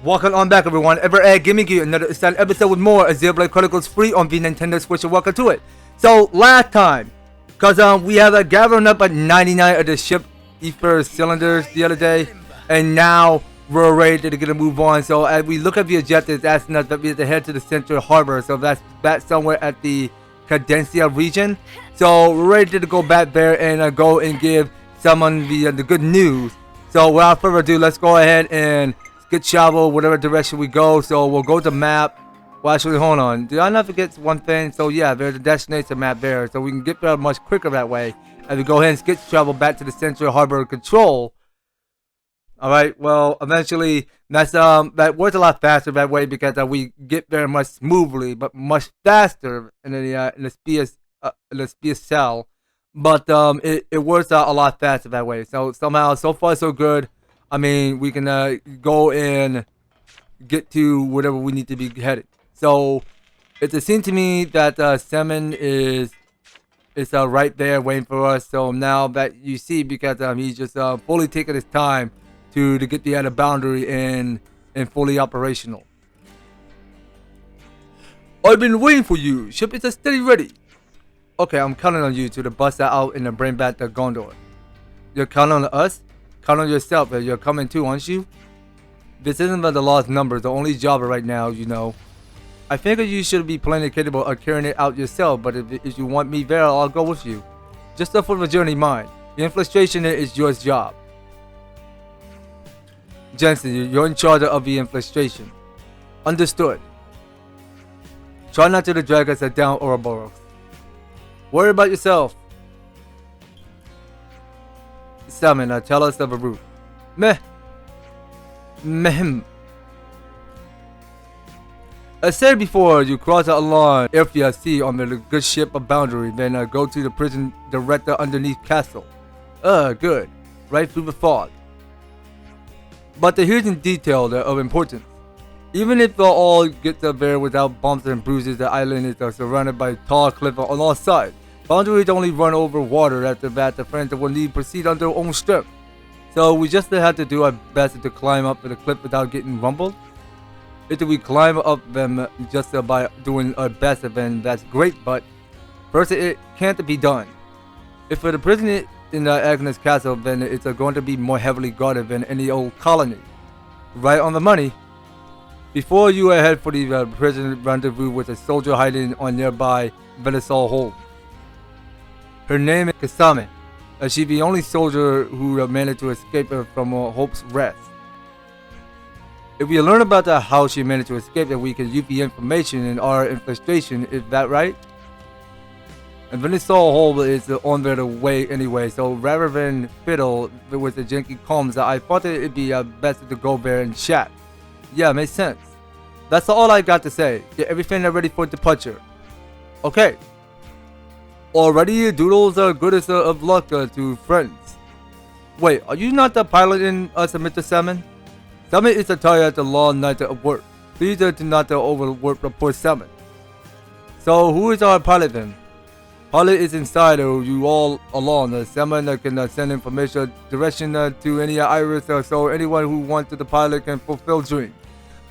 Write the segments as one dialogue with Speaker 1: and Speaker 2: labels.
Speaker 1: Welcome on back, everyone. Giving you another exciting episode with more of Xenoblade Chronicles free on the Nintendo Switch, and welcome to it. So, last time, because we have gathering up at 99 of the ship ether cylinders the other day, and now we're ready to get a move on. So, as we look at the objectives, asking us that we have to head to the central harbor. So, that's somewhere at the Cadencia region. So, we're ready to go back there and go and give someone the good news. So, without further ado, let's go ahead and get travel whatever direction we go. So we'll go to map. Well, actually, hold on, did I not forget one thing? So yeah, there's a destination map there, so we can get there much quicker that way as we go ahead and skip travel back to the central harbor control. All right, well, eventually that's that works a lot faster that way, because we get there much smoothly but much faster in the speed cell. But it works out a lot faster that way. So somehow, so far so good. I mean, we can go and get to whatever we need to be headed. So it seems to me that Salmon is right there waiting for us. So now that you see, because he's just fully taking his time to get the other boundary and fully operational. I've been waiting for you. Ship is steady ready. Okay, I'm counting on you to bust that out and bring back the Gondor. You're counting on us? Count on yourself, you're coming too, aren't you? This isn't about the lost numbers, the only job right now, you know. I think you should be plainly capable of carrying it out yourself, but if you want me there, I'll go with you. Just for the journey, mind. The infiltration is your job. Jensen, you're in charge of the infiltration. Understood. Try not to drag us down Ouroboros. Worry about yourself. Salmon, tell us of a route. As said before, you cross the line Airfield Sea on the good ship of boundary, then go to the prison director underneath castle. Good. Right through the fog. But here's in detail of importance. Even if they'll all get there without bumps and bruises, the island is surrounded by tall cliffs on all sides. Boundaries only run over water. After that, the friends will need to proceed on their own strength. So we just have to do our best to climb up the cliff without getting rumbled. If we climb up them just by doing our best, then that's great, but first it can't be done. If the prison in Agnes Castle, then it's going to be more heavily guarded than any old colony. Right on the money. Before you head for the prison rendezvous with a soldier hiding on nearby Vinisog Holm. Her name is Kisame. She's the only soldier who managed to escape from Hope's Rest. If we learn about how she managed to escape, then we can use the information in our infiltration. Is that right? And Vinisog Holm is on their way anyway, so rather than fiddle with the janky comms, I thought it'd be best to go there and chat. Yeah, makes sense. That's all I got to say. Get everything ready for departure. Okay. Already, doodles are goodest of luck to friends. Wait, are you not piloting us, Mr. Salmon? Salmon is tired at the long night of work. Please do not overwork the poor Salmon. So, who is our pilot then? Pilot is inside you all along. Salmon can send information direction to any iris, so anyone who wants the pilot can fulfill dreams.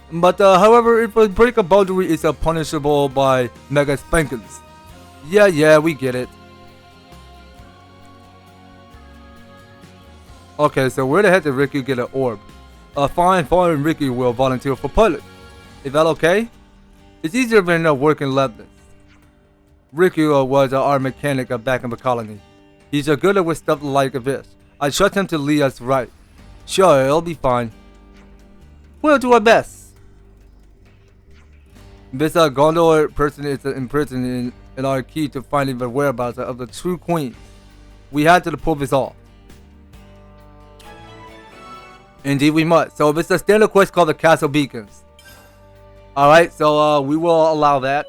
Speaker 1: But however, if a break a boundary is punishable by mega spankings. Yeah, we get it. Okay, so where the heck did Ricky get an orb? Fine, Ricky will volunteer for pilot. Is that okay? It's easier than working leftness. Ricky was our mechanic back in the colony. He's good with stuff like this. I trust him to lead us right. Sure, it'll be fine. We'll do our best. This Gondor person is imprisoned in our key to finding the whereabouts of the true queen. We had to pull this off. Indeed we must. So it's a standard quest called the Castle Beacons. Alright, so we will allow that.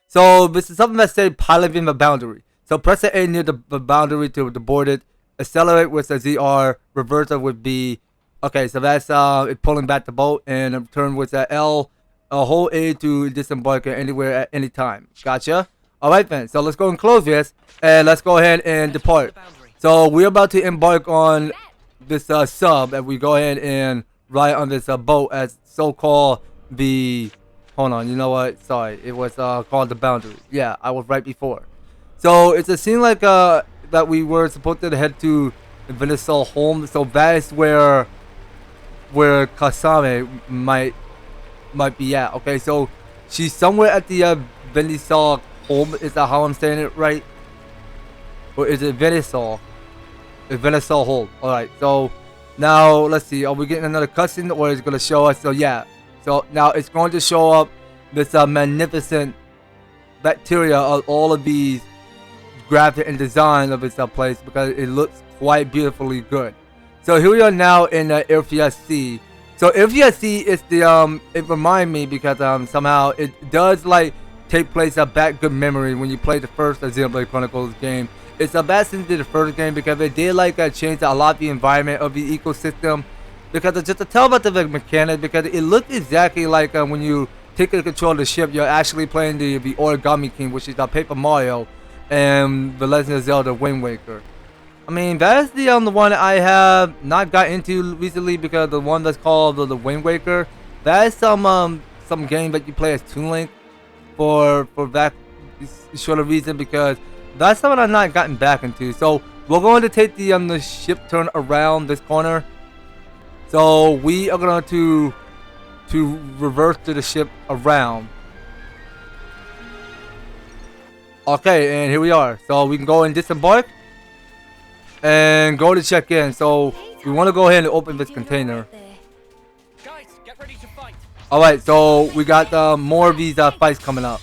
Speaker 1: So this is something that says piloting the boundary. So press the A near the boundary to board it. Accelerate with the ZR. Reverse with B. Okay, so that's pulling back the boat. And turn with the L. Hold A to disembark anywhere at any time. Gotcha. Alright then, so let's go and close this, and let's go ahead and depart. So we're about to embark on this sub, and we go ahead and ride on this boat as so-called the. Hold on, you know what? Sorry, it was called the Boundary. Yeah, I was right before. So it's a scene like that we were supposed to head to Vinisog Holm. So that is where Kisame might be at. Okay, so she's somewhere at the Vinisog Holm. Is that how I'm saying it right? Or is it Vinisog? It's Vinisog Holm. All right. So now let's see. Are we getting another cutscene, or is it gonna show us? So yeah. So now it's going to show up this magnificent bacteria of all of these graphic and design of this place, because it looks quite beautifully good. So here we are now in EVER-TASTIC. So EVER-TASTIC is the it reminds me because somehow it does like take place at back good memory when you play the first Xenoblade Chronicles game. It's a bad since the first game because they did like change a lot of the environment of the ecosystem, because it's just to tell about the mechanic, because it looked exactly like when you take control of the ship, you're actually playing the Origami King, which is Paper Mario and The Legend of Zelda Wind Waker. I mean, that's the one I have not got into recently, because the one that's called the Wind Waker, that is some game that you play as Toon Link for that short of reason, because that's something I've not gotten back into. So we're going to take the ship turn around this corner. So we are going to reverse to the ship around. Okay, and here we are. So we can go and disembark and go to check in. So we want to go ahead and open this container.
Speaker 2: Guys, get ready to fight.
Speaker 1: All right, so we got more of these fights coming up.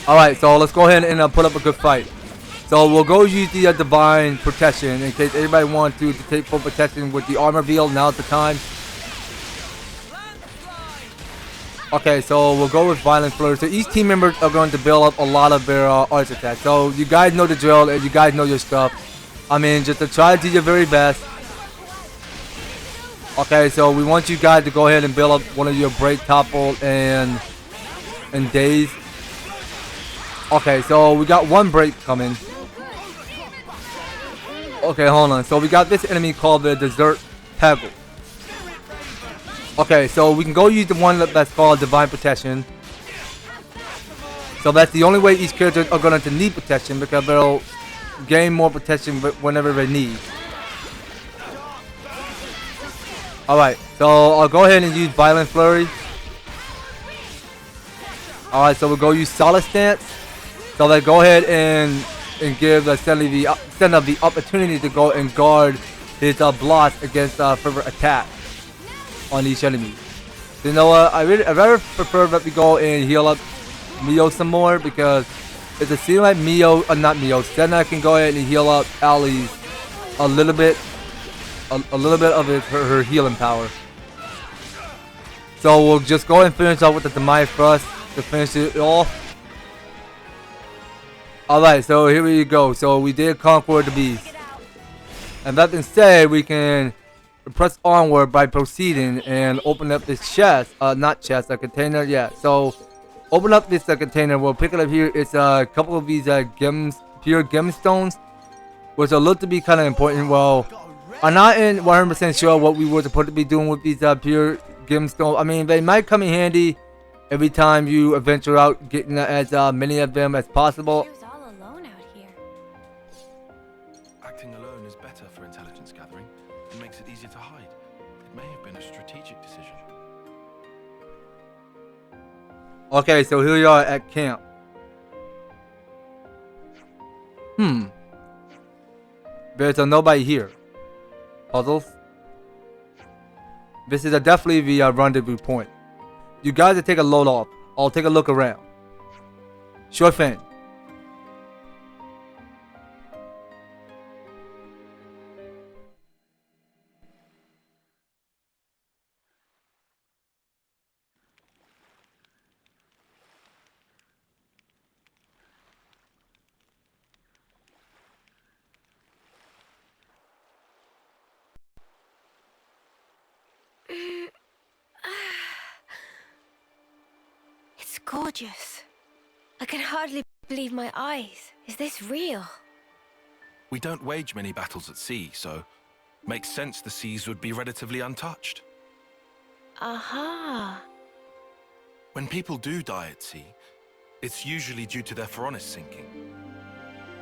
Speaker 1: All right, so let's go ahead and put up a good fight. So we'll go use the divine protection in case anybody wants to take full protection with the armor build. Now's the time. Okay, so we'll go with violent flurry. So each team members are going to build up a lot of their arts attacks. So you guys know the drill and you guys know your stuff. I mean, just to try to do your very best. Okay, so we want you guys to go ahead and build up one of your break, topple, and daze. Okay, so we got one break coming. Okay, hold on. So we got this enemy called the Desert Pebble. Okay, so we can go use the one that's called Divine Protection. So that's the only way each character are going to need protection, because they'll gain more protection whenever they need. Alright, so I'll go ahead and use Violent Flurry. Alright, so we'll go use Solid Stance. So let's go ahead and give Senna the opportunity to go and guard his blocks against further attack on each enemy. So you know what? I rather prefer that we go and heal up Mio some more, because it seems like Senna can go ahead and heal up allies a little bit of her healing power. So we'll just go and finish off with the Demise Thrust to finish it off. Alright, so here we go. So we did conquer the beast. And that being said, we can press onward by proceeding and open up this chest. Not chest, a container. Yeah, so open up this container. We'll pick it up here. It's a couple of these pure gemstones, which will look to be kind of important. Well, I'm not 100% sure what we were supposed to be doing with these pure gemstones. I mean, they might come in handy every time you adventure out, getting as many of them as possible.
Speaker 3: Acting alone is better for intelligence gathering. It makes it easier to hide. It may have been a strategic decision.
Speaker 1: Okay, so here we are at camp. There's nobody here. Puzzles. This is definitely the rendezvous point. You guys will take a load off. I'll take a look around. Sure thing.
Speaker 4: It's gorgeous. I can hardly believe my eyes. Is this real?
Speaker 3: We don't wage many battles at sea, so Makes sense the seas would be relatively untouched.
Speaker 4: Aha.
Speaker 3: When people do die at sea, it's usually due to their pharonis sinking.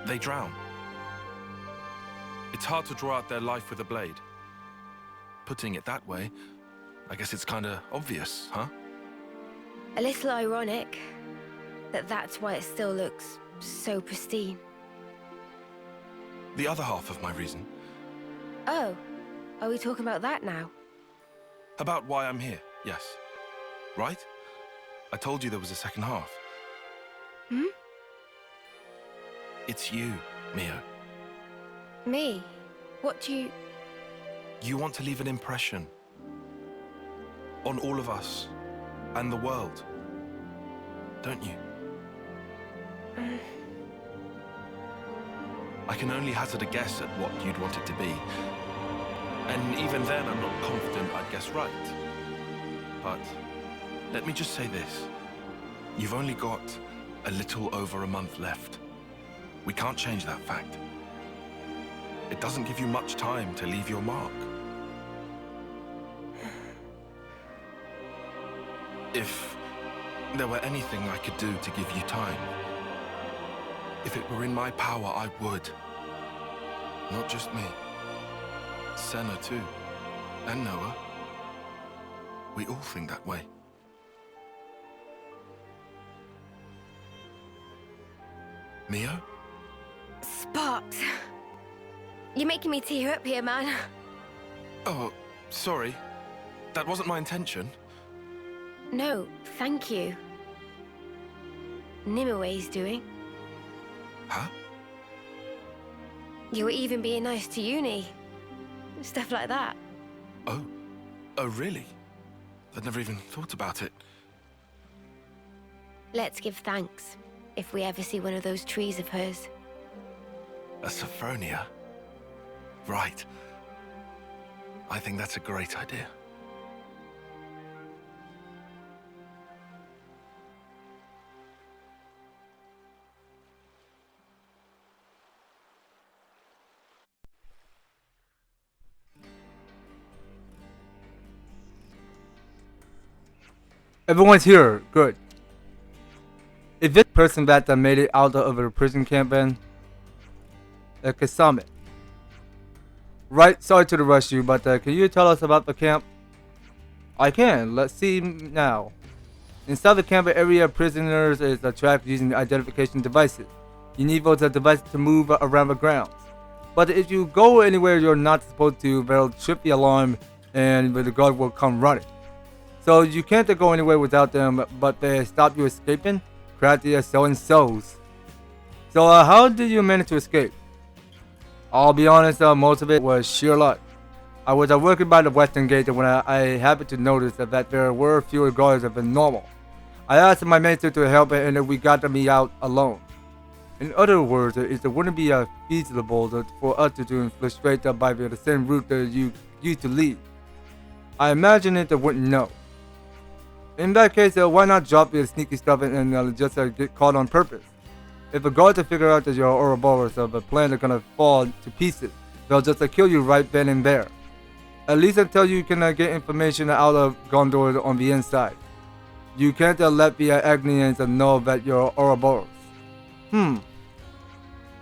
Speaker 3: They drown. It's hard to draw out their life with a blade. Putting it that way, I guess it's kinda obvious, huh?
Speaker 4: A little ironic that that's why it still looks so pristine.
Speaker 3: The other half of my reason,
Speaker 4: Oh, are we talking about that now?
Speaker 3: about why I'm here, yes. Right? I told you there was a second half.
Speaker 4: Hmm?
Speaker 3: It's you, Mio.
Speaker 4: Me? What do you...
Speaker 3: You want to leave an impression on all of us and the world, don't you? I can only hazard a guess at what you'd want it to be. And even then, I'm not confident I'd guess right. But let me just say this. You've only got a little over a month left. We can't change that fact. It doesn't give you much time to leave your mark. If there were anything I could do to give you time, if it were in my power, I would. Not just me. Senna too. And Noah. We all think that way. Mio?
Speaker 4: Sparks. You're making me tear up here, man.
Speaker 3: Oh, sorry. That wasn't my intention.
Speaker 4: No, thank you. Nimue's doing.
Speaker 3: Huh?
Speaker 4: You were even being nice to Uni. Stuff like that.
Speaker 3: Oh. Oh, really? I'd never even thought about it.
Speaker 4: Let's give thanks if we ever see one of those trees of hers.
Speaker 3: A Sophronia? Right. I think that's a great idea.
Speaker 1: Everyone's here. Good. Is this person that made it out of a prison camp then? Kisame. Right, sorry to rush you, but can you tell us about the camp? I can. Let's see now. Inside the camp area, prisoners is tracked using identification devices. You need those devices to move around the grounds. But if you go anywhere you're not supposed to, they'll trip the alarm and the guard will come running. So you can't go anywhere without them, but they stop you escaping? Crafty as so-and-sos. So how did you manage to escape? I'll be honest, most of it was sheer luck. I was working by the western gate when I happened to notice that there were fewer guards than normal. I asked my mates to help and we got me out alone. In other words, it wouldn't be feasible for us to infiltrate by the same route that you used to leave. I imagine it wouldn't know. In that case, why not drop your sneaky stuff and just get caught on purpose? If the guards figure out that your Ouroboros of a plan are gonna fall to pieces, they'll just kill you right then and there. At least until you can get information out of Gondor on the inside. You can't let the Agnians know that you're Ouroboros.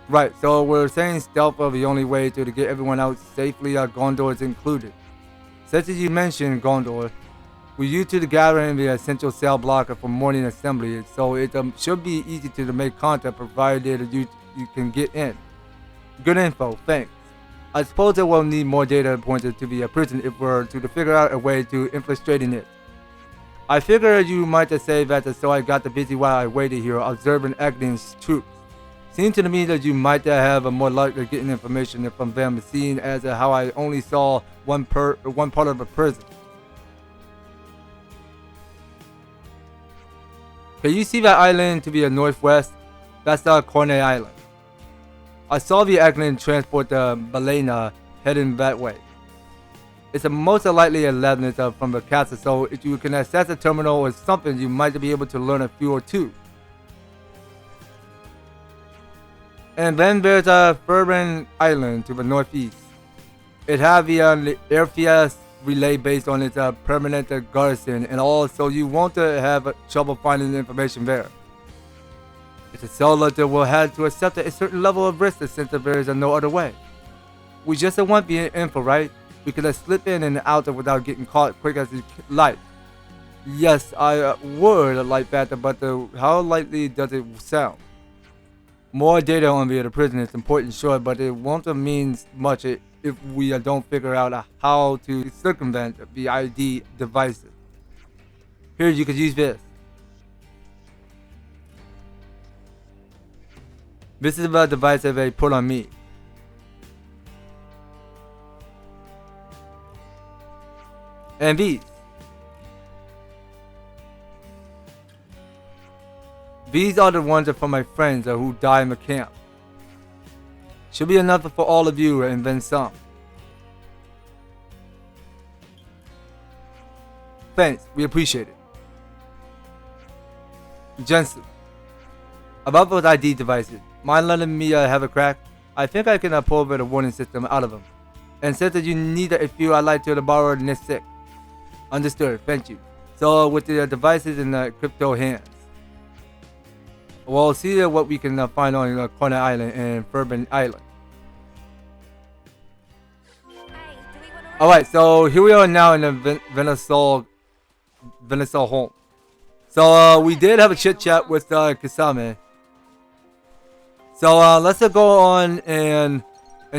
Speaker 1: Right, so we're saying stealth are the only way to get everyone out safely, Gondor is included. Since you mentioned Gondor, we used to gather in the central cell block for morning assembly, so it should be easy to make contact provided you can get in. Good info, thanks. I suppose it will need more data points to the prison if we're to figure out a way to infiltrating it. I figured you might say that, so I got busy while I waited here observing Agni's troops. Seems to me that you might have more luck at getting information from them, seeing as how I only saw one part of the prison. Can you see that island to the northwest? That's Corne Island. I saw the Agni transport Balena heading that way. It's most likely a landing from the castle, so if you can access the terminal or something, you might be able to learn a few or two. And then there's Thurbin Island to the northeast. It have the airfield relay based on its permanent garrison, and also you won't have trouble finding the information there. It's a soldier will have to accept a certain level of risk since there is no other way. We just want the info, right? We could slip in and out without getting caught quick as we like. Yes, I would like that, but how likely does it sound? More data on the prison is important, sure, but it won't mean much if we don't figure out how to circumvent the ID devices. Here, you could use this. This is the device that they put on me. And these. These are the ones that from my friends who died in the camp. Should be enough for all of you and then some. Thanks, we appreciate it. Jensen. About those ID devices, mind letting me have a crack? I think I can pull the warning system out of them. And said that you need a few, I'd like to borrow the next sick. Understood, thank you. So with the devices in the crypto hands, we'll see what we can find on Kona Island and Thurbin Island. Alright, so here we are now in the Vinisog Holm. So we did have a chit chat with Kisame. So let's go on and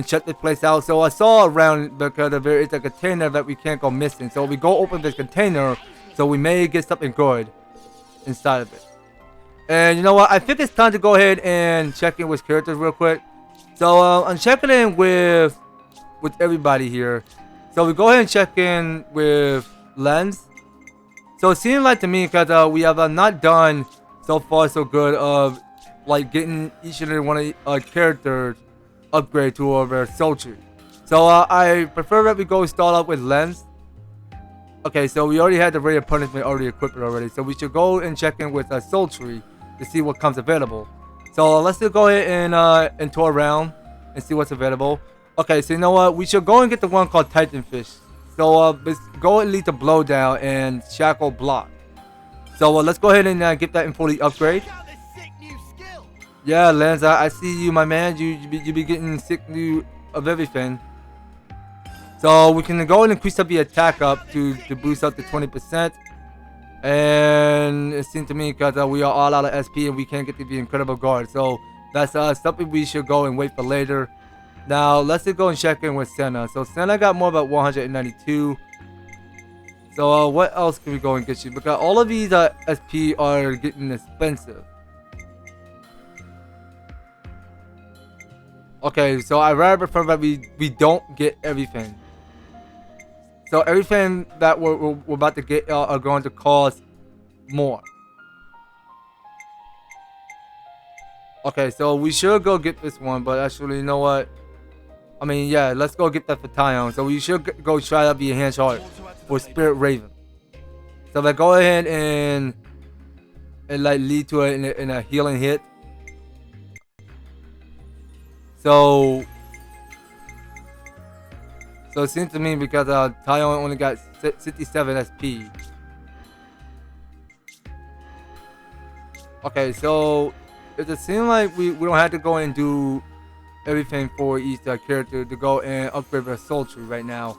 Speaker 1: check this place out. So I saw around because there is a container that we can't go missing. So we go open this container, so we may get something good inside of it. And you know what? I think it's time to go ahead and check in with characters real quick. So I'm checking in with everybody here. So we go ahead and check in with Lens. So it seems like to me because we have not done so far so good of like getting each and every one of our characters upgrade to our soldier. So I prefer that we go start out with Lens. Okay, so we already had the Ray of Punishment already equipped already. So we should go and check in with Sultry to see what comes available. So let's just go ahead and tour around and see what's available. Okay, so you know what? We should go and get the one called Titanfish. So let's go and lead to Blowdown and Shackle Block. So let's go ahead and get that in fully upgrade. Yeah, Lance, I see you, my man. You be getting sick new of everything. So we can go and increase up the attack up to boost up to 20%. And it seems to me because we are all out of SP and we can't get to the Incredible Guard. So that's something we should go and wait for later. Now let's just go and check in with Senna. So Senna got more about 192. So what else can we go and get you? Because all of these SP are getting expensive. Okay, so I rather prefer that we don't get everything. So everything that we're about to get are going to cost more. Okay, so we should go get this one, but actually, you know what? I mean, yeah, let's go get that for Tyon. So we should go try out the enhanced heart for Spirit Raven. So let's go ahead and like lead to it in a healing hit. So it seems to me because Tyon only got 67 SP. Okay, so it just seems like we don't have to go and do everything for each character to go and upgrade their sultry right now.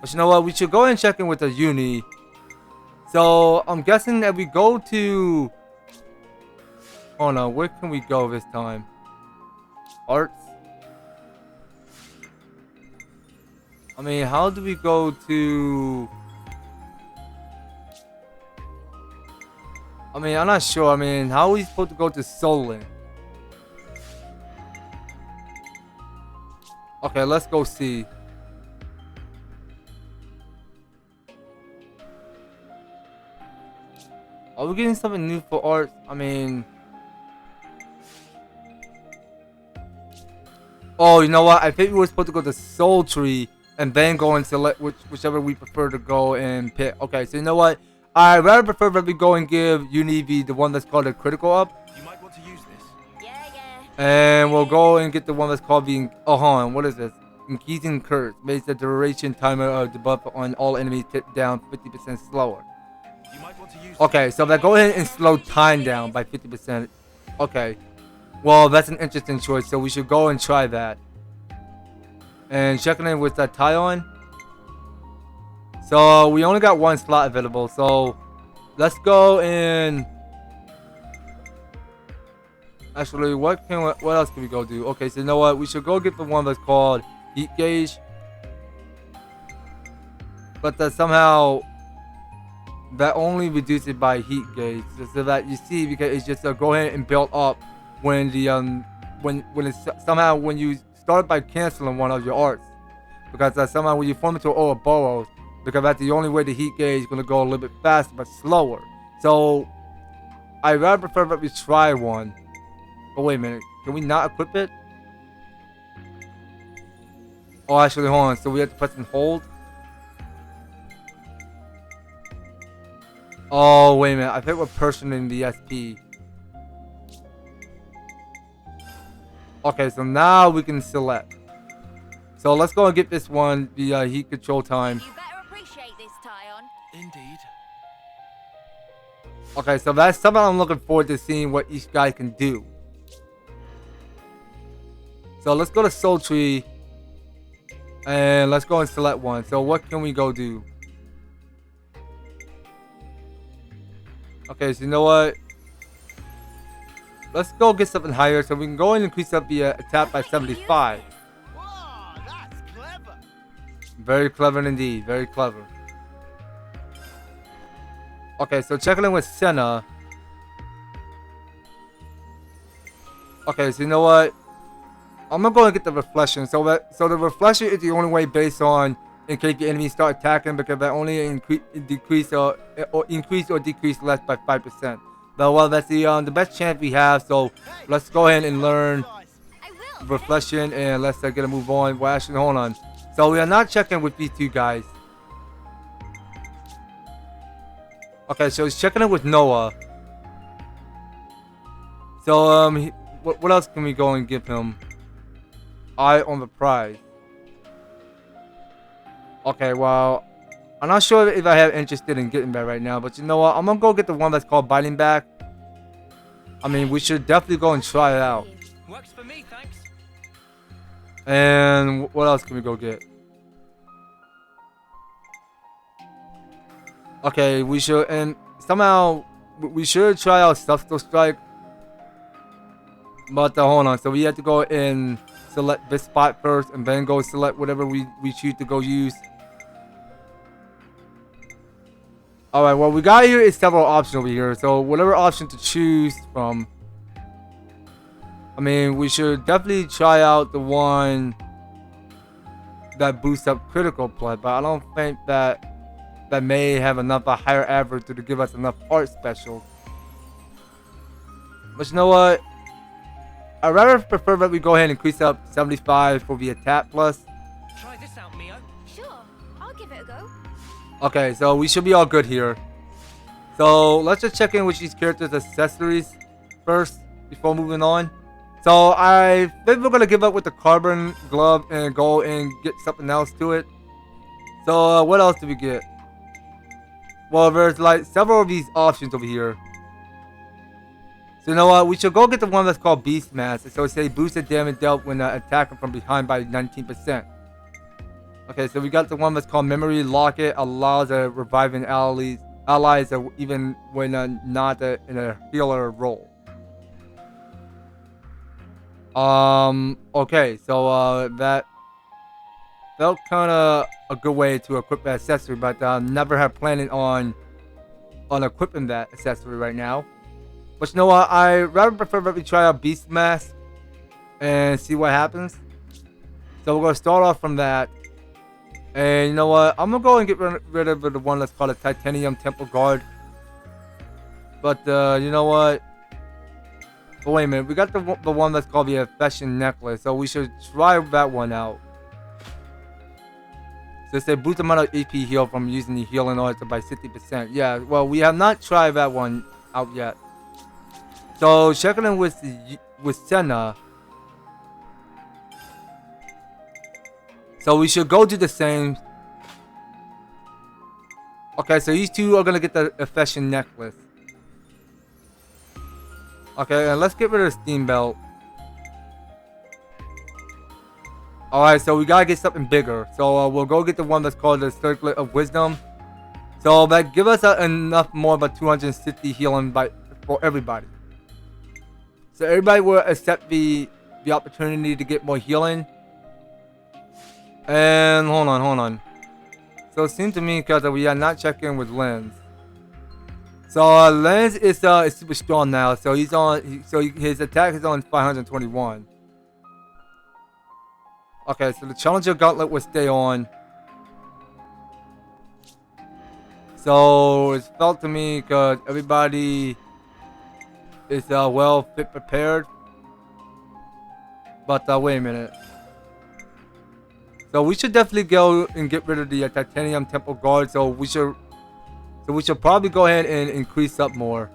Speaker 1: But you know what? We should go and check in with the uni. So I'm guessing that we go to... Oh no, where can we go this time? Arts? I mean, how do we go to... I mean, I'm not sure. I mean, how are we supposed to go to Solon? Okay, let's go see. Are we getting something new for art? I mean... Oh, you know what? I think we were supposed to go to Sultry and then go and select whichever we prefer to go and pick. Okay, so you know what? I rather prefer that we go and give Univ the one that's called a critical up.
Speaker 3: You might want to use this.
Speaker 4: Yeah.
Speaker 1: And we'll go and get the one that's called being... Oh, hold on. What is this? increasing curse makes the duration timer of the buff on all enemies tip down 50% slower.
Speaker 3: You might want to use
Speaker 1: Okay, so that go ahead and slow time down by 50%. Okay, well that's an interesting choice, so we should go and try that. And checking in with that tie on. So we only got one slot available, so let's go and actually what else can we go do? Okay, so you know what, we should go get the one that's called heat gauge, but that somehow that only reduces it by heat gauge, so that you see, because it's just go ahead and build up when the when it's somehow when you start by canceling one of your arts, because somehow when you form into Ouroboros, because that's the only way the heat gauge is going to go a little bit faster but slower. So I rather prefer that we try one. Oh wait a minute, can we not equip it? Oh actually hold on, so we have to press and hold. Oh wait a minute, I think we're personing the SP. Okay, so now we can select. So let's go and get this one, the heat control time.
Speaker 5: You better appreciate this, Tyon.
Speaker 3: Indeed.
Speaker 1: Okay, so that's something I'm looking forward to seeing what each guy can do. So let's go to Soul Tree and let's go and select one. So what can we go do? Okay, so you know what? Let's go get something higher so we can go and increase up the attack by 75.
Speaker 2: Whoa, that's clever.
Speaker 1: Very clever indeed, very clever. Okay, so checking in with Senna. Okay, so you know what? I'm gonna go and get the reflection. So the reflection is the only way based on in case the enemies start attacking, because that only increase or decrease less by 5%. But well, that's the best chance we have. So let's go ahead and learn
Speaker 5: I will.
Speaker 1: reflection and let's get a move on. Well, actually, hold on. So we are not checking with these two guys. Okay, so he's checking in with Noah. So what else can we go and give him? Eye on the prize. Okay, well, I'm not sure if I have interested in getting that right now, but you know what? I'm gonna go get the one that's called Biting Back. I mean, we should definitely go and try it out.
Speaker 2: Works for me, thanks.
Speaker 1: And what else can we go get? Okay, we should, and somehow we should try out Subtle Strike. But hold on, so we have to go and select this spot first, and then go select whatever we choose to go use. Alright, well, we got here is several options over here, so whatever option to choose from. I mean, we should definitely try out the one that boosts up critical play, but I don't think that may have enough a higher average to give us enough art special. But you know what? I'd rather prefer that we go ahead and increase up 75 for the attack plus.
Speaker 2: Try this out, Mio.
Speaker 5: Sure, I'll give it a go.
Speaker 1: Okay, so we should be all good here. So let's just check in with these characters' accessories first before moving on. So I think we're gonna give up with the carbon glove and go and get something else to it. So what else do we get? Well, there's like several of these options over here. So you know what? We should go get the one that's called Beastmaster. So it says boosted damage dealt when attacking from behind by 19%. Okay, so we got the one that's called Memory Locket, allows reviving allies even when not in a healer role. Okay, so that felt kind of a good way to equip that accessory, but never have planning on equipping that accessory right now. But you know what? I rather prefer that we try out Beastmaster and see what happens. So we're gonna start off from that. And you know what? I'm gonna go and get rid of the one that's called a Titanium Temple Guard. But you know what? Oh, wait a minute. We got the one that's called the Affection Necklace. So we should try that one out. So it says boost amount of AP heal from using the healing arts by 60%. Yeah, well, we have not tried that one out yet. So checking in with Senna. So we should go do the same. Okay, so these two are gonna get the Affection necklace. Okay, and let's get rid of the steam belt. Alright, so we gotta get something bigger. So we'll go get the one that's called the Circlet of Wisdom. So that give us enough more about 260 healing for everybody. So everybody will accept the opportunity to get more healing. And hold on. So it seems to me because we are not checking with Lens. So Lens is super strong now. So he's on. His attack is on 521. Okay, so the Challenger Gauntlet will stay on. So it's felt to me because everybody is well prepared. But wait a minute. So we should definitely go and get rid of the Titanium Temple Guard. So we should probably go ahead and increase up more.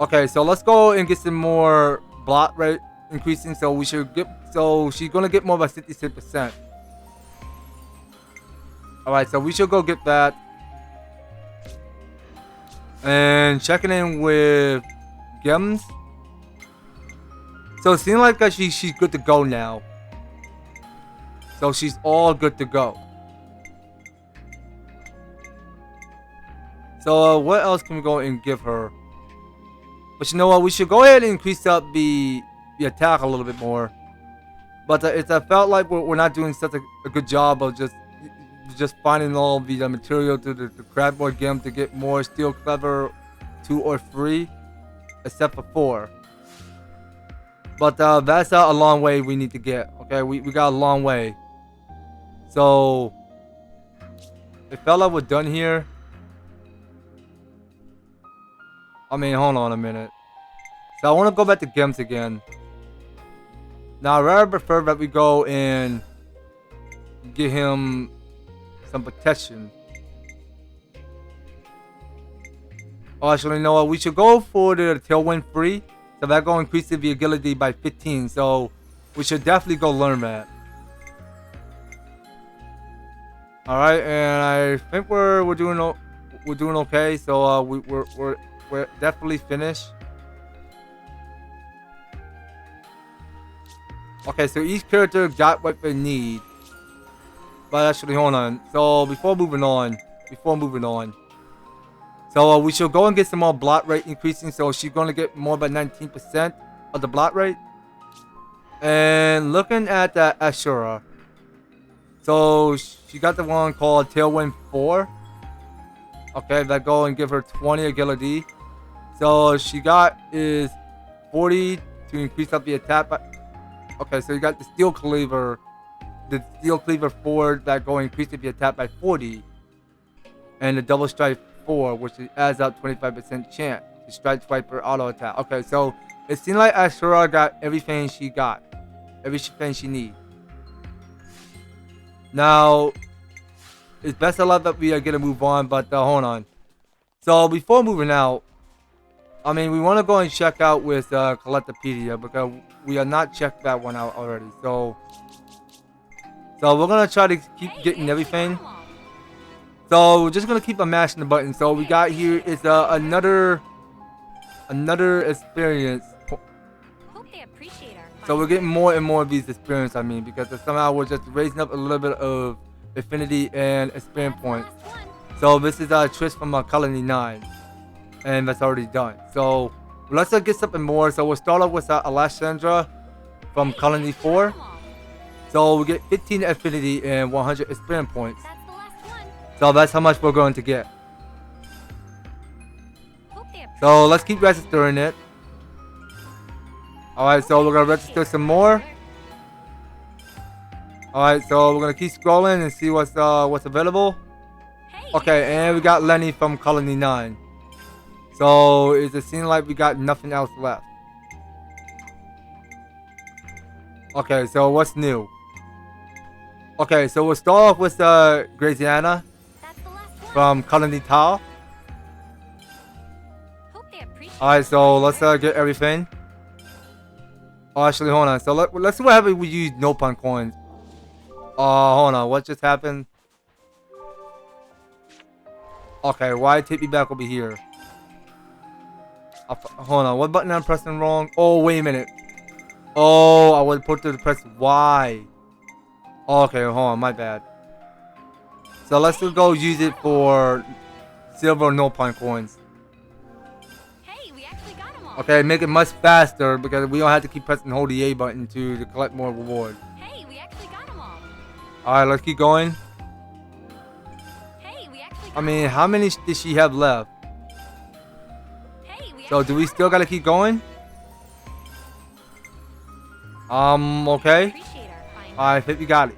Speaker 1: Okay, so let's go and get some more block rate increasing. So we should get. So she's gonna get more by 56%. All right, so we should go get that. And checking in with Gems. So it seems like she's good to go now. So she's all good to go. So what else can we go and give her? But you know what? We should go ahead and increase up the attack a little bit more. But I felt like we're not doing such a good job of just finding all the material to grab more gems to get more Steel Clever 2 or 3, except for 4. But that's a long way we need to get. Okay, we got a long way. So it felt like we're done here. I mean, hold on a minute. So I want to go back to Gems again. Now I rather prefer that we go and get him some protection. Oh, actually, you know what? We should go for the Tailwind free. So that's going to increase the agility by 15. So we should definitely go learn that. All right, and I think we're doing okay. So we're definitely finished. Okay, so each character got what they need. But actually, hold on. So before moving on, so we should go and get some more block rate increasing. So she's going to get more by 19% of the block rate. And looking at Ashura. So she got the one called Tailwind 4. Okay, that go and give her 20 agility. So she got is 40 to increase up the attack. Okay, so you got the Steel Cleaver. The Steel Cleaver 4 that go increase the attack by 40. And the Double Strike 4, which adds up 25% chance to strike twice per auto attack. Okay, so it seems like Ashura got everything she got. Everything she needs. Now, it's best a lot that we are going to move on, but hold on. So before moving out, I mean, we want to go and check out with Collectopedia because we are not checked that one out already. So we're going to try to keep getting everything. So we're just going to keep on mashing the button. So we got here is another experience. So we're getting more and more of these experience, I mean, because somehow we're just raising up a little bit of affinity and experience points. So this is Trish from Colony 9. And that's already done. So let's get something more. So we'll start off with Alessandra from Colony 4. So we get 15 affinity and 100 experience points. So that's how much we're going to get. So let's keep registering it. Alright, so we're going to register some more. Alright, so we're going to keep scrolling and see what's available. Okay, and we got Lenny from Colony 9. So it seems like we got nothing else left. Okay, so what's new? Okay, so we'll start off with Graziana from Colony Tau. Alright, so let's get everything. Oh, actually, hold on. So let's see what happens if we use no pun coins. Hold on. What just happened? Okay, why take me back over here? Hold on. What button I'm pressing wrong? Oh, wait a minute. Oh, I was supposed to press Y. Okay, hold on. My bad. So let's just go use it for silver no pun coins.
Speaker 5: Hey, we actually got them all.
Speaker 1: Okay, make it much faster because we don't have to keep pressing hold the A button to collect more reward.
Speaker 5: Hey, we actually got them all.
Speaker 1: Alright, let's keep going.
Speaker 5: Hey, we actually got
Speaker 1: I mean, how many did she have left?
Speaker 5: Hey, we
Speaker 1: So do we still gotta keep going? Okay.
Speaker 5: appreciate our kind.
Speaker 1: Alright, 50 got it.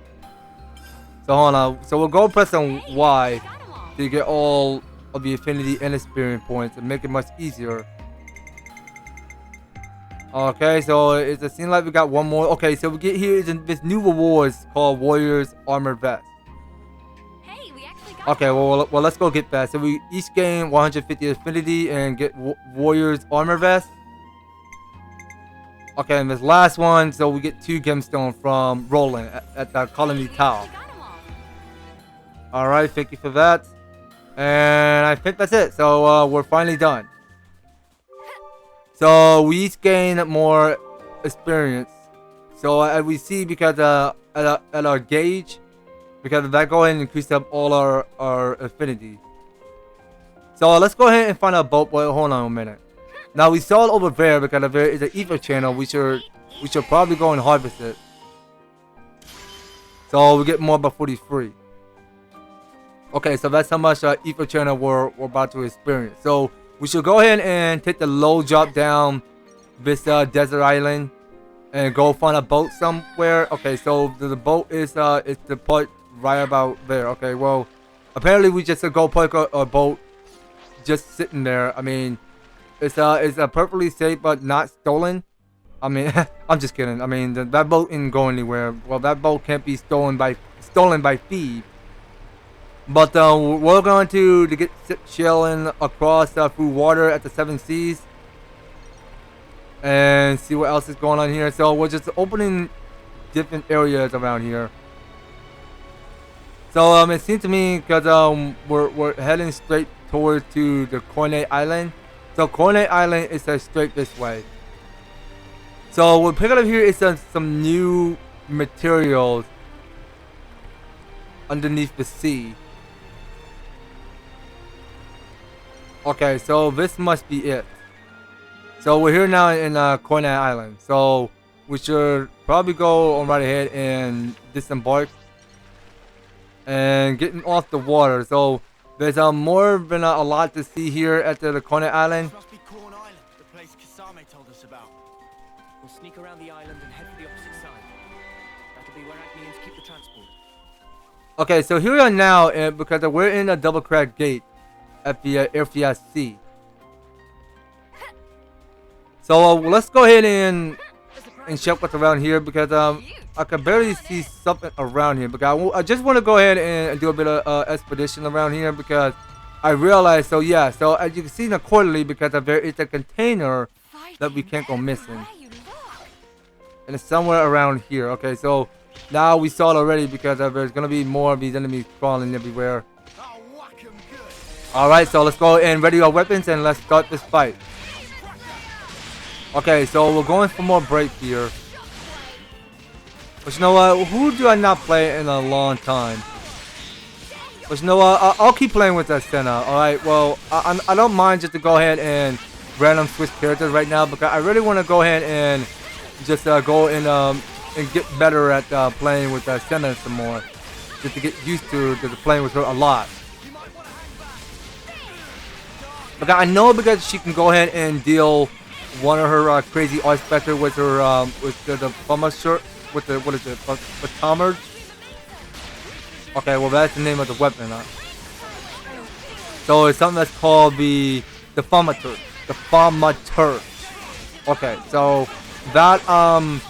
Speaker 1: So hold on. So we'll go press on
Speaker 5: Hey, we
Speaker 1: Y
Speaker 5: actually got 'em all.
Speaker 1: to get all of the affinity and experience points and make it much easier. Okay, so it seems like we got one more. Okay, so we get here is this new rewards called Warrior's Armor Vest.
Speaker 5: Hey, we actually got
Speaker 1: Okay, well, let's go get that. So we each gain 150 affinity and get Warrior's Armor Vest. Okay, and this last one, so we get 2 gemstones from Roland at the Colony Tower. Alright, thank you for that. And I think that's it. So we're finally done. So we each gain more experience. So as we see, because at our gauge, because that go ahead and increase up all our affinity. So let's go ahead and find a boat. Wait, hold on a minute. Now we saw it over there because there is an ether channel. We should probably go and harvest it. So we get more by 43. Okay, so that's how much ether channel we're about to experience. So we should go ahead and take the low drop down this desert island and go find a boat somewhere. Okay, so the boat is the part right about there. Okay, well, apparently we just go park a boat just sitting there. I mean, it's perfectly safe but not stolen. I mean, I'm just kidding. I mean, that boat didn't go anywhere. Well, that boat can't be stolen by thieves. But we're going to get sailing across through water at the 7 seas and see what else is going on here. So we're just opening different areas around here. So it seems to me because we're heading straight towards to the Corne Island. So Corne Island is straight this way. So we're picking up here is some new materials underneath the sea. Okay, so this must be it. So we're here now in Kona Island. So we should probably go on right ahead and disembark and getting off the water. So there's more than a lot to see here at the Kona Island.
Speaker 2: This must be Corne Island, the place Kisame told us about. We'll sneak around the island and head for the opposite side. That'll be where Agnians keep the transport.
Speaker 1: Okay, so here we are now because we're in a double crack gate at the Airfield Sea. So let's go ahead and check what's around here because I can barely see something around here because I just want to go ahead and do a bit of expedition around here because I realized. So yeah, so as you can see in the quarterly, because there is a container that we can't go missing, and it's somewhere around here. Okay, so now we saw it already because there's gonna be more of these enemies crawling everywhere. Alright, so let's go and ready our weapons and let's start this fight. Okay, so we're going for more break here. But you know what? Who do I not play in a long time? But you know what? I'll keep playing with that Senna. Alright, well, I don't mind just to go ahead and random switch characters right now because I really want to go ahead and just go and get better at playing with Senna some more. Just to get used to playing with her a lot. But I know because she can go ahead and deal one of her crazy Art Spectre with her with the Fama shirt with the what is it? Batomard? Okay, well that's the name of the weapon. So it's something that's called the Famatur. The Famatur. Okay, so that I'm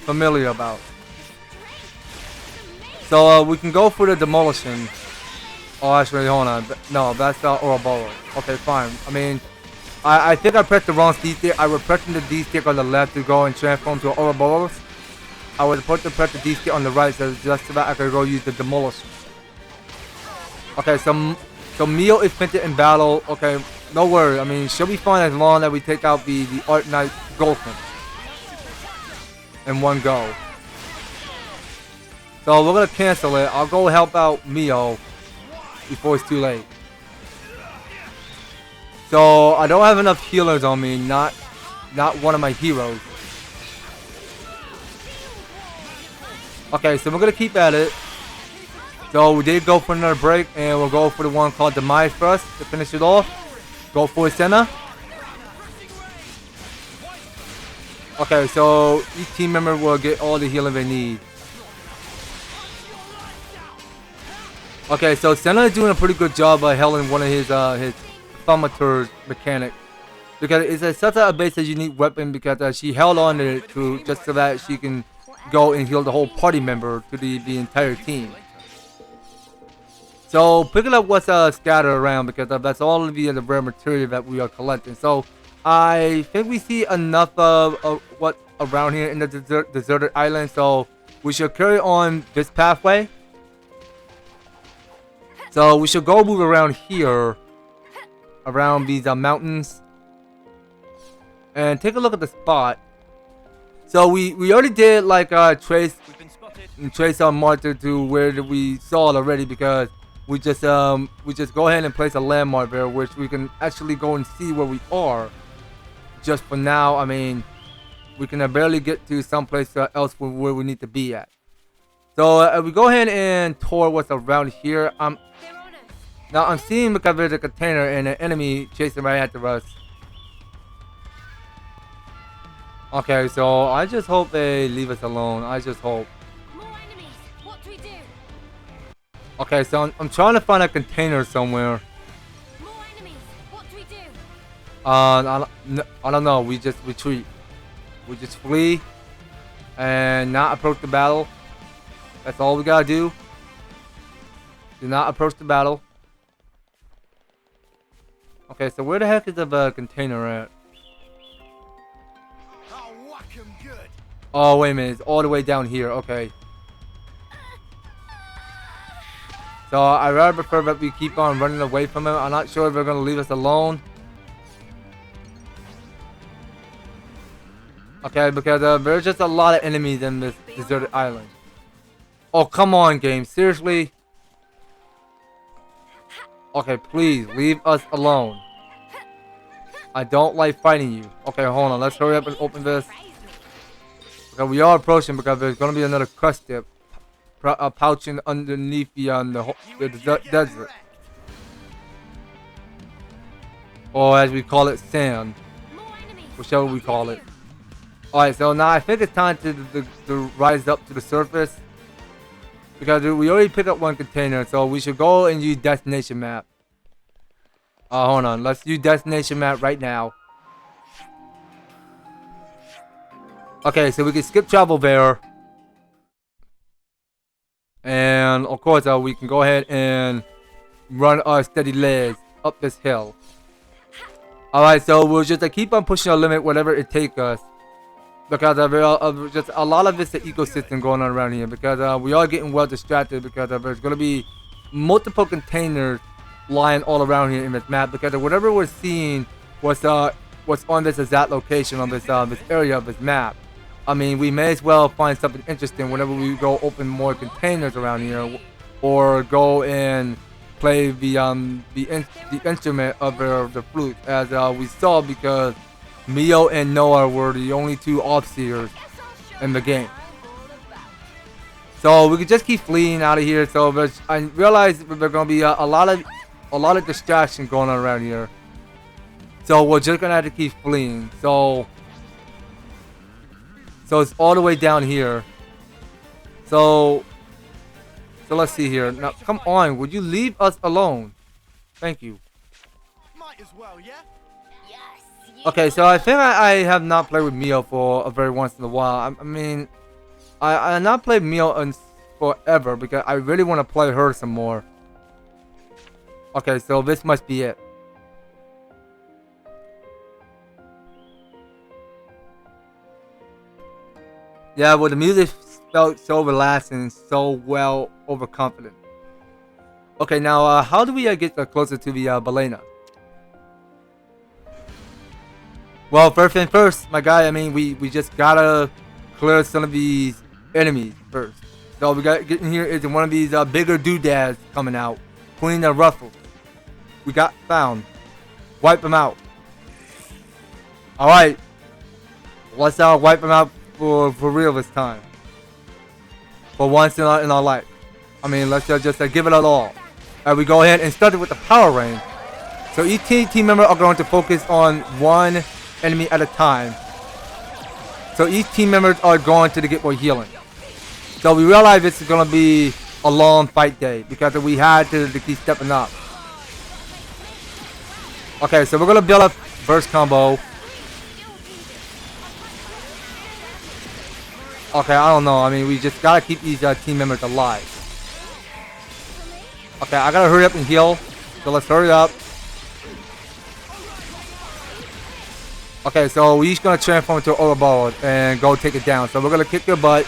Speaker 1: familiar about. So we can go for the demolition. Oh, actually, hold on. No, that's Ouroboros. Okay, fine. I mean, I think I pressed the wrong D stick. I was pressing the D stick on the left to go and transform to an Ouroboros. I was supposed to press the D stick on the right, so just so that I could go use the Demolish. Okay, so Mio is printed in battle. Okay, no worry. I mean, she'll be fine as long as we take out the Art Knight Goldsmith in one go. So we're gonna cancel it. I'll go help out Mio before it's too late. So I don't have enough healers on me. Not one of my heroes. Okay, so we're gonna keep at it. So we did go for another break, and we'll go for the one called Demise first to finish it off. Go for Senna. Okay, so each team member will get all the healing they need. Okay, so Senna is doing a pretty good job of healing one of his Thaumaturge mechanic, because it's such a basic unique weapon, because she held on to it just so that she can go and heal the whole party member to the entire team. So picking up what's scattered around, because that's all of the rare material that we are collecting. So I think we see enough of what around here in the deserted island, so we should carry on this pathway. So we should go move around here, around these mountains, and take a look at the spot. So we already did like trace our marker to where we saw it already, because we just go ahead and place a landmark there, which we can actually go and see where we are. Just for now, I mean, we can barely get to someplace else where we need to be at. So we go ahead and tour what's around here. Now I'm seeing, because there's a container and an enemy chasing right after us. Okay, so I just hope they leave us alone. I just hope.
Speaker 5: More enemies. What do we do?
Speaker 1: Okay, so I'm trying to find a container somewhere.
Speaker 5: More enemies. What do we do?
Speaker 1: I don't know. We just retreat. We just flee and not approach the battle. That's all we gotta do. Do not approach the battle. Okay, so where the heck is the container at? Oh, wait a minute. It's all the way down here. Okay. So I rather prefer that we keep on running away from him. I'm not sure if they're going to leave us alone. Okay, because there's just a lot of enemies in this deserted island. Oh, come on, game. Seriously? Okay, please, leave us alone. I don't like fighting you. Okay, hold on. Let's hurry up and open this. Okay, we are approaching, because there's going to be another crust dip pouching underneath the desert. Or as we call it, sand. Whichever we call it. Alright, so now I think it's time to rise up to the surface. Because we already picked up one container, so we should go and use destination map. Hold on. Let's use destination map right now. Okay, so we can skip travel there. And of course, we can go ahead and run our steady legs up this hill. Alright, so we'll just keep on pushing our limit, whatever it takes us. Because just a lot of this ecosystem going on around here. Because we are getting well distracted, because there's going to be multiple containers lying all around here in this map. Because whatever we're seeing was what's on this exact location on this area of this map. I mean, we may as well find something interesting whenever we go open more containers around here, or go and play the instrument of the flute, as we saw, because Mio and Noah were the only two offseers in the game. So we could just keep fleeing out of here. So I realize there's gonna be a lot of distraction going on around here. So we're just gonna have to keep fleeing. So it's all the way down here. So let's see here. Now, come on. Would you leave us alone? Thank you.
Speaker 2: Might as well, yeah?
Speaker 1: Okay, so I think I have not played with Mio for a very once in a while. I mean, I have not played Mio in forever, because I really want to play her some more. Okay, so this must be it. Yeah, well, the music felt so relaxing, so well overconfident. Okay, now how do we get closer to the Balena? Well, first thing first, my guy. I mean, we just gotta clear some of these enemies first. So we got getting here is one of these bigger doodads coming out, cleaning the ruffles. We got found. Wipe them out. All right, let's wipe them out for real this time. For once in our life. I mean, let's just give it all. Alright, we go ahead and start it with the power rain. So each team member are going to focus on one enemy at a time. So each team members are going to get more healing. So we realize this is going to be a long fight day because we had to keep stepping up. Okay, so we're going to build up burst combo. Okay, I don't know. I mean, we just gotta keep these team members alive. Okay, I gotta hurry up and heal. So let's hurry up. Okay, so we're just gonna transform into an overboard and go take it down. So we're gonna kick their butt.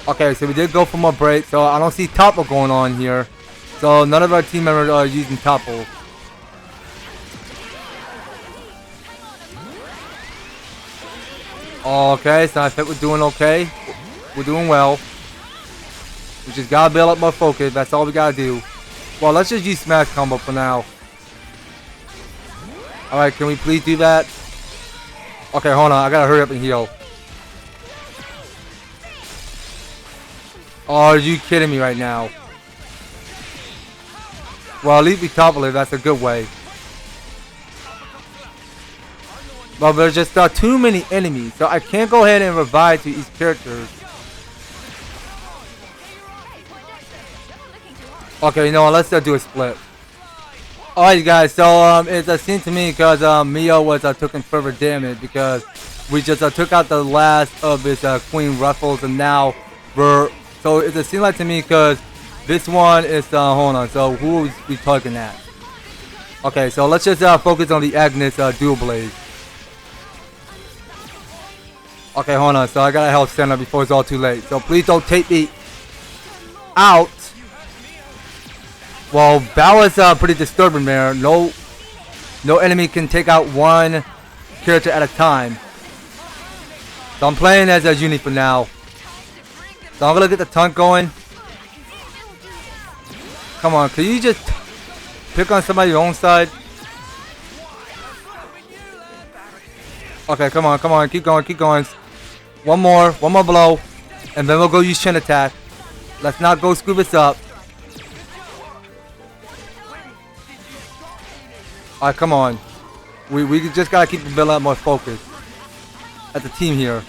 Speaker 1: Okay, so we did go for more break. So I don't see topple going on here. So none of our team members are using topple. Okay, so I think we're doing okay. We're doing well. We just gotta build up more focus. That's all we gotta do. Well, let's just use smash combo for now. Alright, can we please do that? Okay, hold on. I gotta hurry up and heal. Oh, are you kidding me right now? Well, at least we topple it. That's a good way. But there's just too many enemies, so I can't go ahead and revive to each character. Okay, you know what? Let's do a split. Alright, guys. So it seemed to me because Mio was taking further damage because we just took out the last of his Queen Ruffles, and now we're. So it seemed like to me because this one is hold on. So who are we targeting at? Okay, so let's just focus on the Agnes dual blade. Okay, hold on. So I gotta help Senna before it's all too late. So please don't take me out. Well, that was pretty disturbing there. No enemy can take out one character at a time. So I'm playing as a unit for now. So I'm gonna get the taunt going. Come on, can you just pick on somebody your own side? Okay, come on, keep going. One more blow, and then we'll go use chain attack. Let's not go screw this up. Alright, come on. We just gotta keep building up more focus at the team here.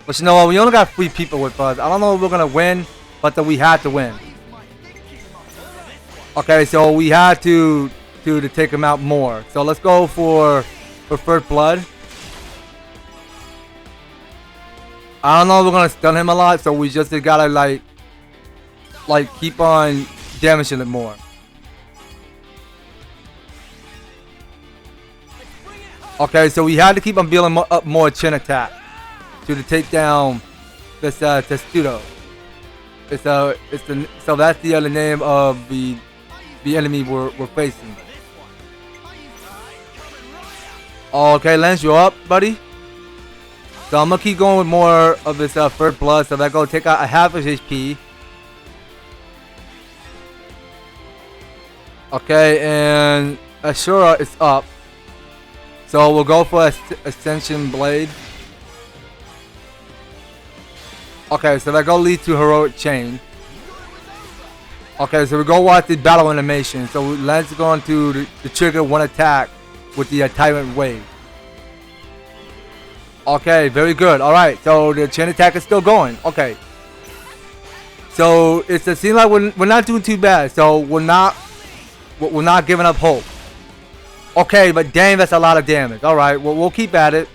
Speaker 1: But you know what? We only got 3 people with us. I don't know if we're gonna win, but we had to win. Okay, so we had to take him out more. So let's go for first blood. I don't know if we're gonna stun him a lot, so we just gotta like keep on damaging it more. Okay, so we had to keep on building up more chin attack to take down this Testudo. So that's the other name of the enemy we're facing. Okay, Lance, you up, buddy? So I'm gonna keep going with more of this first blood. So that go take out a half of HP. Okay, and Ashura is up. So we'll go for Ascension Blade. Okay, so that go lead to Heroic Chain. Okay, so we go watch the battle animation. So Lance is going to trigger one attack with the Tyrant Wave. Okay, very good. Alright, so the chain attack is still going. Okay. So it seems like we're not doing too bad. So we're not giving up hope. Okay, but dang, that's a lot of damage. Alright, well, we'll keep at it.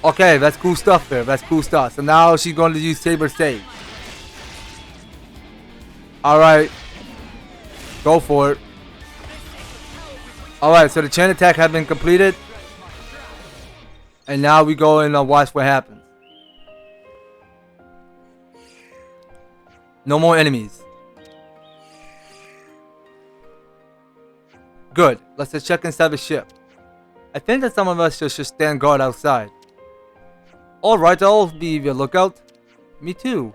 Speaker 1: Okay, that's cool stuff there. That's cool stuff. So now she's going to use Saber Sage. Alright. Go for it. Alright, so the chain attack has been completed. And now we go and watch what happens. No more enemies. Good. Let's just check inside the ship. I think that some of us should stand guard outside. Alright, I'll be your lookout. Me too.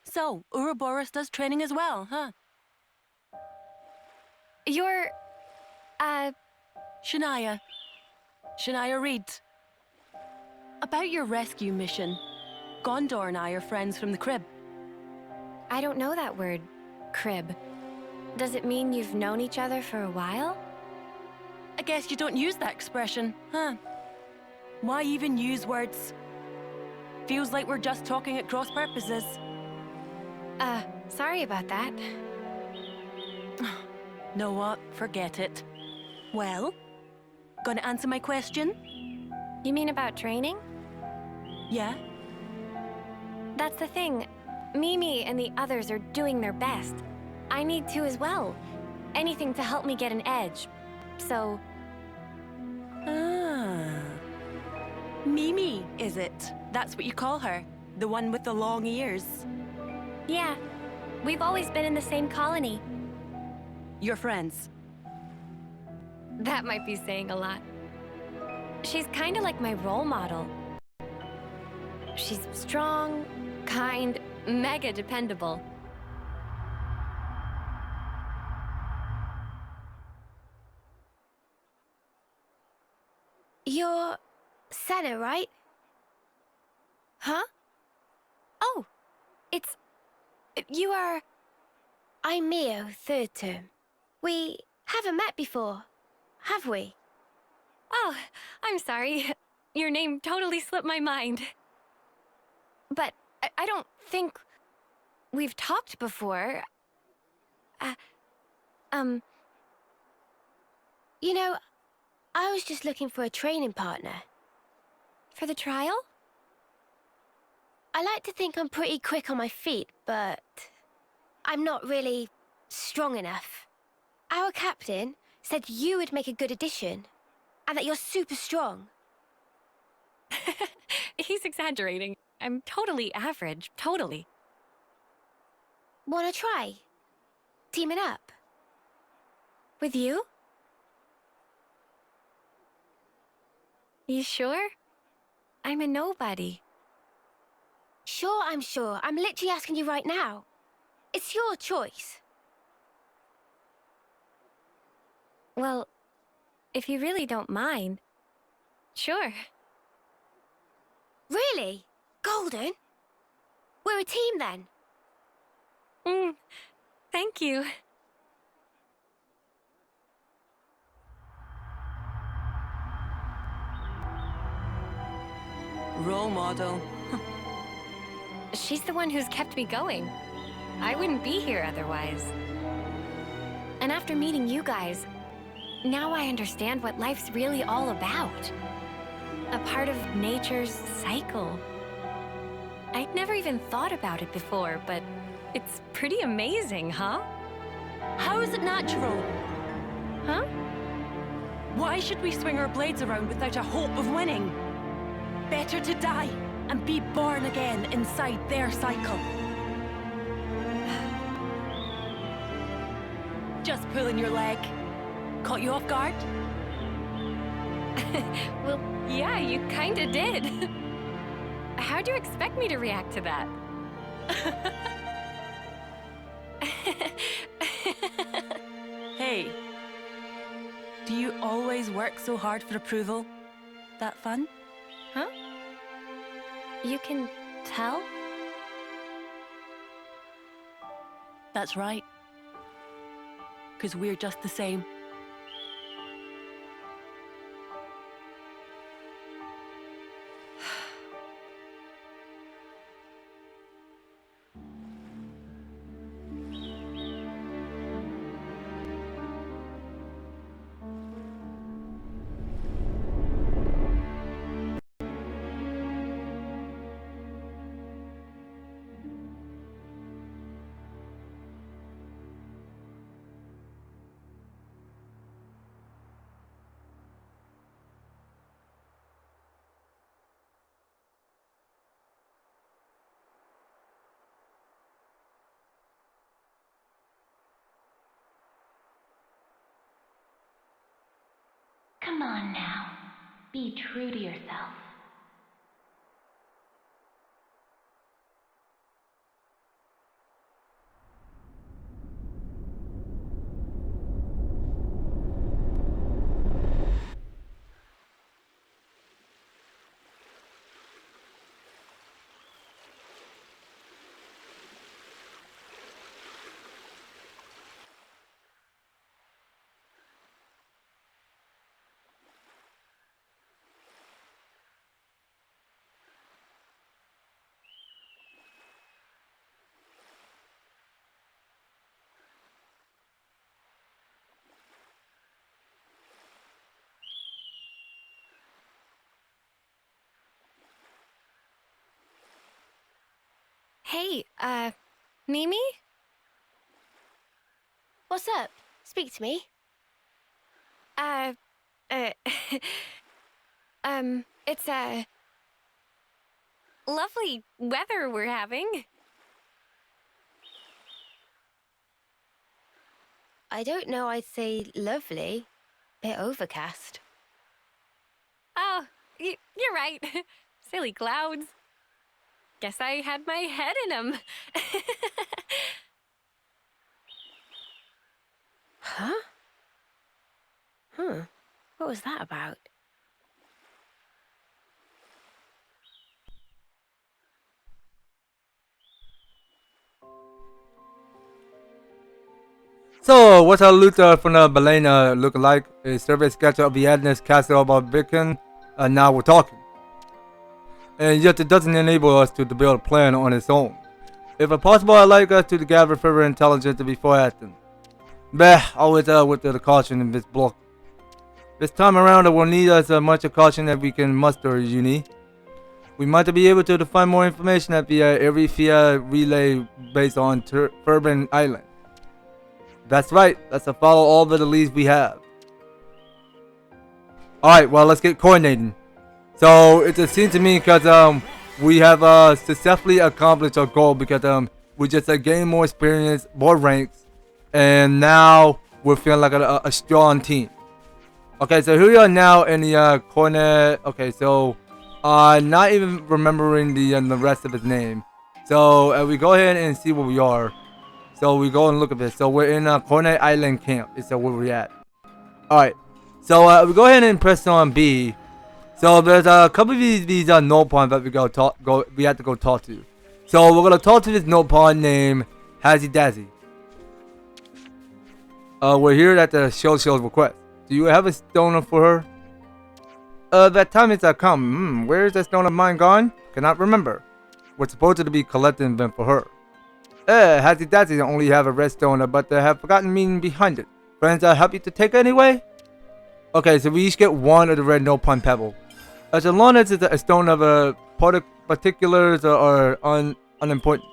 Speaker 6: So, Ouroboros does training as well, huh?
Speaker 4: You're...
Speaker 6: Shania. Shania Reed. About your rescue mission. Gondor and I are friends from the crib.
Speaker 4: I don't know that word. Crib. Does it mean you've known each other for a while?
Speaker 6: I guess you don't use that expression, huh? Why even use words? Feels like we're just talking at cross purposes.
Speaker 4: Sorry about that.
Speaker 6: Know what? Forget it. Well, gonna answer my question?
Speaker 4: You mean about training?
Speaker 6: Yeah?
Speaker 4: That's the thing. Mimi and the others are doing their best. I need to as well. Anything to help me get an edge. So...
Speaker 6: Ah. Mimi, is it? That's what you call her? The one with the long ears?
Speaker 4: yeah. We've always been in the same colony.
Speaker 6: You're friends?
Speaker 4: That might be saying a lot. She's kind of like my role model. She's strong, kind, mega dependable. You're Senna, right? Huh? Oh, it's... You are... I'm Mio, third term. We haven't met before, have we? Oh, I'm sorry. Your name totally slipped my mind. But I don't think we've talked before. You know, I was just looking for a training partner. For the trial? I like to think I'm pretty quick on my feet, but I'm not really strong enough. Our captain said you would make a good addition, and that you're super strong. He's exaggerating. I'm totally average, totally. Wanna try? Team it up? With you? You sure? I'm a nobody. Sure, I'm sure. I'm literally asking you right now. It's your choice. Well, if you really don't mind, sure. Really? Golden? We're a team then. Thank you.
Speaker 6: Role model.
Speaker 4: She's the one who's kept me going. I wouldn't be here otherwise. And after meeting you guys, now I understand what life's really all about. A part of nature's cycle. I'd never even thought about it before, but it's pretty amazing, huh?
Speaker 6: How is it natural?
Speaker 4: Huh?
Speaker 6: Why should we swing our blades around without a hope of winning? Better to die and be born again inside their cycle. Just pulling your leg. Caught you off guard?
Speaker 4: Well, yeah, you kinda did. How'd you expect me to react to that?
Speaker 6: Hey, do you always work so hard for approval? That fun?
Speaker 4: Huh? You can tell?
Speaker 6: That's right. 'Cause we're just the same.
Speaker 7: Come on now. Be true to yourself.
Speaker 4: Hey, Mimi?
Speaker 5: What's up? Speak to me.
Speaker 4: Uh, it's, lovely weather we're having.
Speaker 5: I don't know, I'd say lovely. Bit overcast.
Speaker 4: Oh, you're right. Silly clouds. Guess I had my head in them.
Speaker 5: Huh? What was that about?
Speaker 1: So, what's our loot from the Balena look like? A survey sketch of the Adness Castle of Beacon. Now we're talking. And yet it doesn't enable us to build a plan on its own. If possible, I'd like us to gather further intelligence before acting. Bah, always with the caution in this block. This time around, we'll need as much caution as we can muster, Uni. We might be able to find more information at the every relay based on Thurbin Island. That's right, let's follow all the leads we have. Alright, well, let's get coordinating. So it just seems to me because we have successfully accomplished our goal because we just gained more experience, more ranks, and now we're feeling like a strong team. Okay, so here we are now in the Corne. Okay, so not even remembering the rest of his name. So we go ahead and see where we are. So we go and look at this. So we're in Kona Island camp. Is where we're at. All right. So we go ahead and press on B. So there's a couple of these note pawns that we have to go talk to. So we're gonna talk to this note pawn named Hazzy Dazzy. We're here at the Show's request. Do you have a stone for her? That time is come. Where is that stone of mine gone? Cannot remember. We're supposed to be collecting them for her. Hazzy Dazzy only have a red stone, but they have forgotten meaning behind it. Friends, happy to take it anyway? Okay, so we each get one of the red no pun pebble. As long as it's a stone of particulars or unimportant.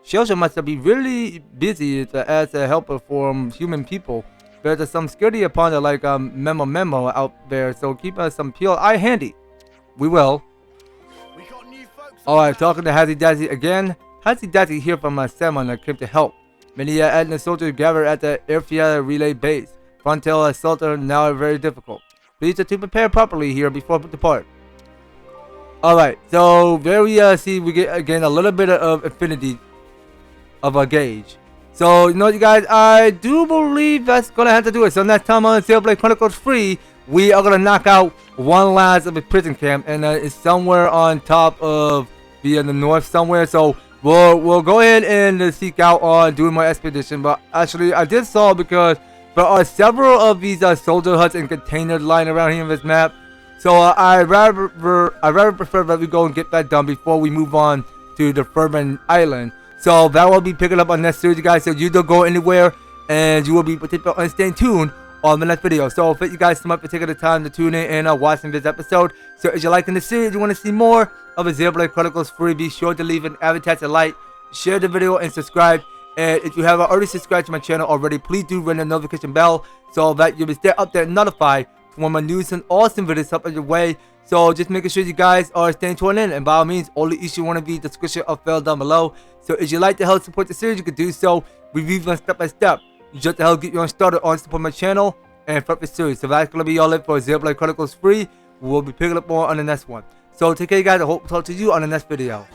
Speaker 1: She also must be really busy as a helper for human people. There's some security upon the memo out there, so keep some peel eye handy. We will. Alright, talking to Hazzy Dazzy again. Hazzy Dazzy here from Salmon came to help. Many Adna soldiers gathered at the airfield relay base. Frontal assault are now very difficult. Please to prepare properly here before we depart. Alright, so there we see we get again a little bit of affinity of a gauge. So, you know, you guys, I do believe that's gonna have to do it. So next time on Xenoblade Chronicles free, we are gonna knock out one last of a prison camp, and it's somewhere on top of the north somewhere. So we'll go ahead and seek out on doing my expedition. But actually, I did saw because there are several of these soldier huts and containers lying around here in this map. So I rather prefer that we go and get that done before we move on to the Thurbin Island. So that will be picking up on next series, you guys. So you don't go anywhere, and you will be participating and staying tuned on the next video. So thank you guys so much for taking the time to tune in and watching this episode. So if you're liking the series, you want to see more of the Xenoblade Chronicles free, be sure to leave an advertisement like, share the video, and subscribe. And if you haven't already subscribed to my channel already, please do ring the notification bell so that you'll be stay up there notified when my news and awesome videos up on your way. So just making sure you guys are staying tuned in, and by all means, all the issues want to be the description of file down below. So if you'd like to help support the series, you can do so. We review them step by step, just to help get you on started on support my channel. and from the series. So that's gonna be all it for Xenoblade Chronicles 3. We'll be picking up more on the next one. So take care guys, I hope to talk to you on the next video.